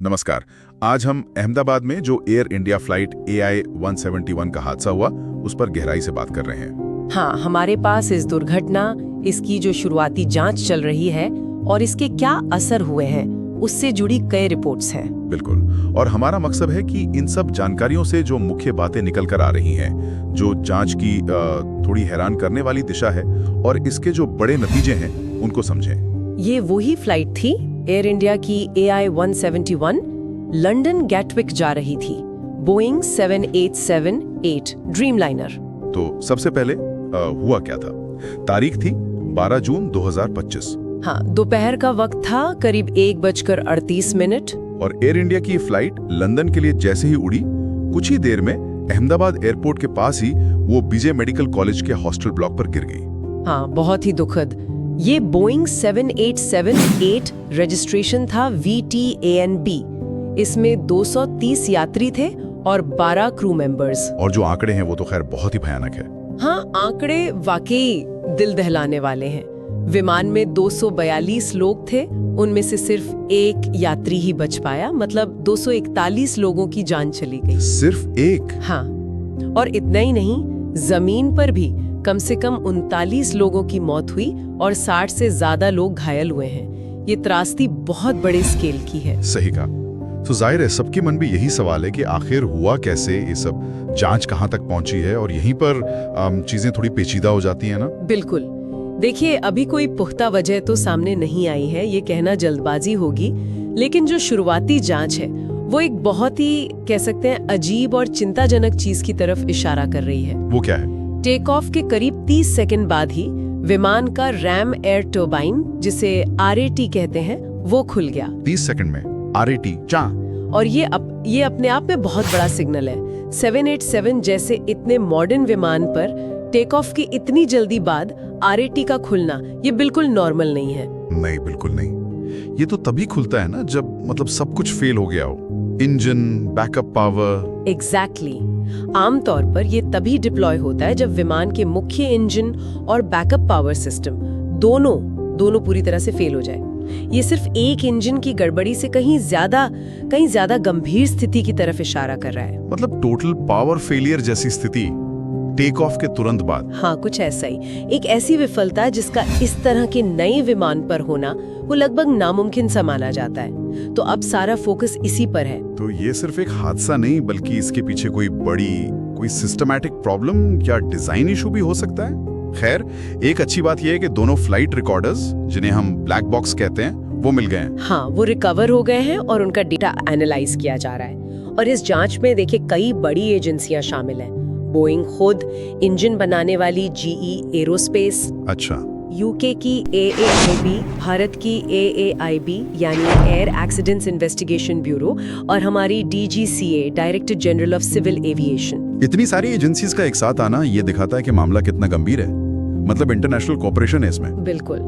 नमस्कार। आज हम अहमदाबाद में जो एयर इंडिया फ्लाइट AI 171 का हादसा हुआ उस पर गहराई से बात कर रहे हैं। हाँ, हमारे पास इस दुर्घटना, इसकी जो शुरुआती जांच चल रही है और इसके क्या असर हुए हैं, उससे जुड़ी कई रिपोर्ट्स हैं। बिल्कुल, और हमारा मकसद है कि इन सब जानकारियों से जो मुख्य बातें निकल कर आ रही हैं, जो जांच की थोड़ी हैरान करने वाली दिशा है और इसके जो बड़े नतीजे हैं उनको समझें। ये वही फ्लाइट थी, एयर इंडिया की AI 171, लंदन गैटविक जा रही थी, बोइंग 7878 ड्रीमलाइनर। तो सबसे पहले हुआ क्या था? तारीख थी 12 जून 2025। हाँ, दोपहर का वक्त था, करीब 1:38। और एयर इंडिया की फ्लाइट लंदन के लिए जैसे ही उड़ी, कुछ ही देर में अहमदाबाद एयरपोर्ट के पास ही वो बीजे मेडिकल कॉलेज के हॉस्टल ब्लॉक पर गिर गई। हाँ, बहुत ही दुखद। ये बोइंग 7878 रजिस्ट्रेशन था VTANB। इसमें 230 यात्री थे और 12 क्रू मेंबर्स। और जो आंकड़े हैं वो तो खैर बहुत ही भयानक है। हाँ, आंकड़े वाकई दिल दहलाने वाले हैं। विमान में 242 लोग थे, उनमें से सिर्फ एक यात्री ही बच पाया, मतलब 241 लोगों की जान चली गई। सिर्फ एक? हाँ, और इतना ही नहीं, जमीन पर भी कम से कम 39 लोगों की मौत हुई और 60 से ज्यादा लोग घायल हुए हैं। ये त्रासदी बहुत बड़े स्केल की है। सही कहा। तो जाहिर है सबके मन में यही सवाल है कि आखिर हुआ कैसे, ये सब जांच कहां तक पहुंची है, और यहीं पर चीजें थोड़ी पेचीदा हो जाती हैं ना। बिल्कुल। देखिए, अभी कोई पुख्ता वजह तो सामने नहीं आई है, ये कहना जल्दबाजी होगी, लेकिन जो शुरुआती जांच है वो एक बहुत ही, कह सकते हैं, अजीब और चिंताजनक चीज की तरफ इशारा कर रही है। वो क्या है? टेक ऑफ के करीब 30 सेकंड बाद ही विमान का रैम एयर टर्बाइन, जिसे RAT कहते हैं, वो खुल गया। 30 सेकंड में RAT? और ये अपने आप में बहुत बड़ा सिग्नल है। 787 जैसे इतने मॉडर्न विमान पर टेक ऑफ की इतनी जल्दी बाद RAT का खुलना, ये बिल्कुल नॉर्मल नहीं है। नहीं, बिल्कुल नहीं। ये तो तभी खुलता है ना जब मतलब सब कुछ फेल हो गया हो, इंजन, बैकअप पावर। एग्जैक्टली। आमतौर पर ये तभी डिप्लॉय होता है जब विमान के मुख्य इंजन और बैकअप पावर सिस्टम दोनों पूरी तरह से फेल हो जाए। ये सिर्फ एक इंजन की गड़बड़ी से कहीं ज्यादा गंभीर स्थिति की तरफ इशारा कर रहा है। मतलब टोटल पावर फेलियर जैसी स्थिति टेक ऑफ के तुरंत बाद? हाँ, कुछ ऐसा ही। एक ऐसी विफलता जिसका इस तरह के नए विमान पर होना वो लगभग नामुमकिन सा माना जाता है। तो अब सारा फोकस इसी पर है। तो ये सिर्फ एक हादसा नहीं, बल्कि इसके पीछे कोई सिस्टमैटिक प्रॉब्लम या डिजाइन इशू भी हो सकता है। खैर, एक अच्छी बात यह है कि दोनों फ्लाइट रिकॉर्डर्स, जिन्हें हम ब्लैक बॉक्स कहते हैं, वो मिल गए हैं। हाँ, वो रिकवर हो गए हैं और उनका डेटा एनालाइज किया जा रहा है। और इस जांच में देखिए कई बड़ी एजेंसियां शामिल हैं। बोइंग खुद, इंजन बनाने वाली GE एरोस्पेस, अच्छा, UK की AAIB, भारत की AAIB यानी एयर एक्सीडेंट्स इन्वेस्टिगेशन ब्यूरो, और हमारी DGCA, director general of civil aviation. इतनी सारी एजेंसीज का एक साथ आना ये दिखाता है कि मामला कितना गंभीर है। मतलब इंटरनेशनल कोऑपरेशन है इसमें। बिल्कुल।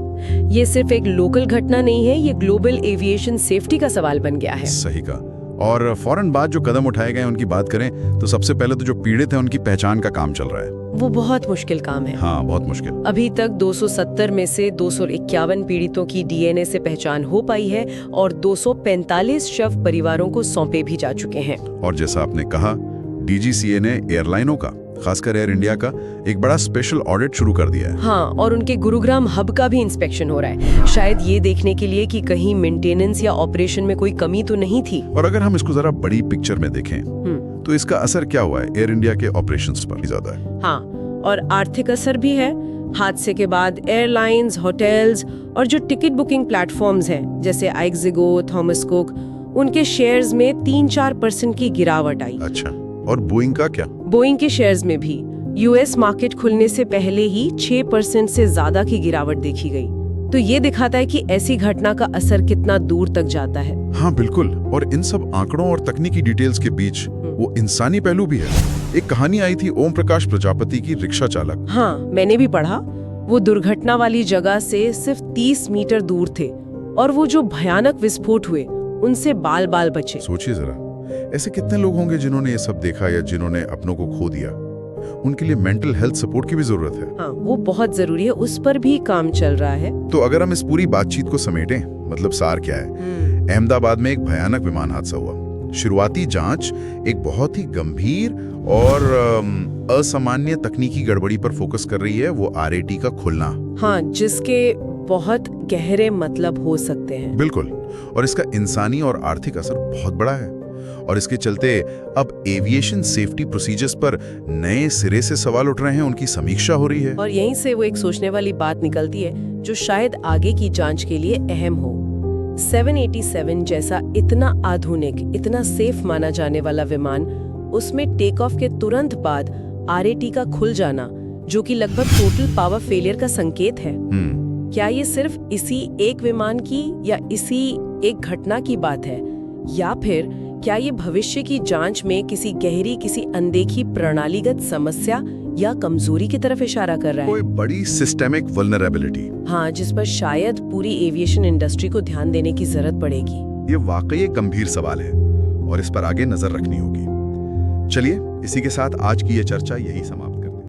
ये सिर्फ एक लोकल घटना नहीं है, ये ग्लोबल एविएशन सेफ्टी का सवाल बन गया है। सही कहा। और फौरन बाद जो कदम उठाए गए उनकी बात करें तो सबसे पहले तो जो पीड़ित हैं उनकी पहचान का काम चल रहा है। वो बहुत मुश्किल काम है। हाँ, बहुत मुश्किल। अभी तक 270 में से 251 पीड़ितों की DNA से पहचान हो पाई है और 245 शव परिवारों को सौंपे भी जा चुके हैं। और जैसा आपने कहा, DGCA ने एयरलाइनों का, खासकर एयर इंडिया का, एक बड़ा स्पेशल ऑडिट शुरू कर दिया है। हाँ, और उनके गुरुग्राम हब का भी इंस्पेक्शन हो रहा है, शायद ये देखने के लिए कि कहीं मेंटेनेंस या ऑपरेशन में कोई कमी तो नहीं थी। और अगर हम इसको जरा बड़ी पिक्चर में देखें तो इसका असर क्या हुआ है एयर इंडिया के ऑपरेशंस पर? ज्यादा है। हाँ, और आर्थिक असर भी है। हादसे के बाद एयरलाइंस, होटल्स और जो टिकट बुकिंग प्लेटफॉर्म्स हैं, जैसे आइक्सिगो, थॉमस कुक, उनके शेयर्स में 3-4% की गिरावट आई। अच्छा, और बोइंग का क्या? बोइंग के शेयर्स में भी US मार्केट खुलने से पहले ही 6% से ज्यादा की गिरावट देखी गई। तो ये दिखाता है कि ऐसी घटना का असर कितना दूर तक जाता है। हाँ, बिल्कुल। और इन सब आंकड़ों और तकनीकी डिटेल्स के बीच वो इंसानी पहलू भी है। एक कहानी आई थी ओम प्रकाश प्रजापति की, रिक्शा चालक। हाँ, मैंने भी पढ़ा। वो दुर्घटना वाली जगह से सिर्फ 30 मीटर दूर थे और वो जो भयानक विस्फोट हुए उनसे बाल बाल बचे। सोचिए जरा, ऐसे कितने लोग होंगे जिन्होंने ये सब देखा या जिन्होंने अपनों को खो दिया। उनके लिए मेंटल हेल्थ सपोर्ट की भी जरूरत है। हाँ, वो बहुत जरूरी है, उस पर भी काम चल रहा है। तो अगर हम इस पूरी बातचीत को समेटें, मतलब सार क्या है? अहमदाबाद में एक भयानक विमान हादसा हुआ। शुरुआती जांच एक बहुत ही गंभीर और असामान्य तकनीकी गड़बड़ी पर फोकस कर रही है, वो RAT का खुलना। हाँ, जिसके बहुत गहरे मतलब हो सकते हैं। बिल्कुल, और इसका इंसानी और आर्थिक असर बहुत बड़ा है। और इसके चलते अब एविएशन सेफ्टी प्रोसीजर्स पर नए सिरे से सवाल उठ रहे हैं, उनकी समीक्षा हो रही है। और यहीं से वो एक सोचने वाली बात निकलती है जो शायद आगे की जांच के लिए अहम हो। 787 जैसा इतना आधुनिक, इतना सेफ माना जाने वाला विमान, उसमें टेक ऑफ के तुरंत बाद RAT का खुल जाना, जो कि लगभग टोटल पावर फेलियर का संकेत है। क्या ये सिर्फ इसी एक विमान की या इसी एक घटना की बात है, या फिर क्या ये भविष्य की जांच में किसी गहरी, किसी अनदेखी प्रणालीगत समस्या या कमजोरी की तरफ इशारा कर रहा है? कोई बड़ी सिस्टेमिक वल्नरेबिलिटी। हाँ, जिस पर शायद पूरी एविएशन इंडस्ट्री को ध्यान देने की जरूरत पड़ेगी। ये वाकई एक गंभीर सवाल है और इस पर आगे नजर रखनी होगी। चलिए, इसी के साथ आज की ये चर्चा यही समाप्त।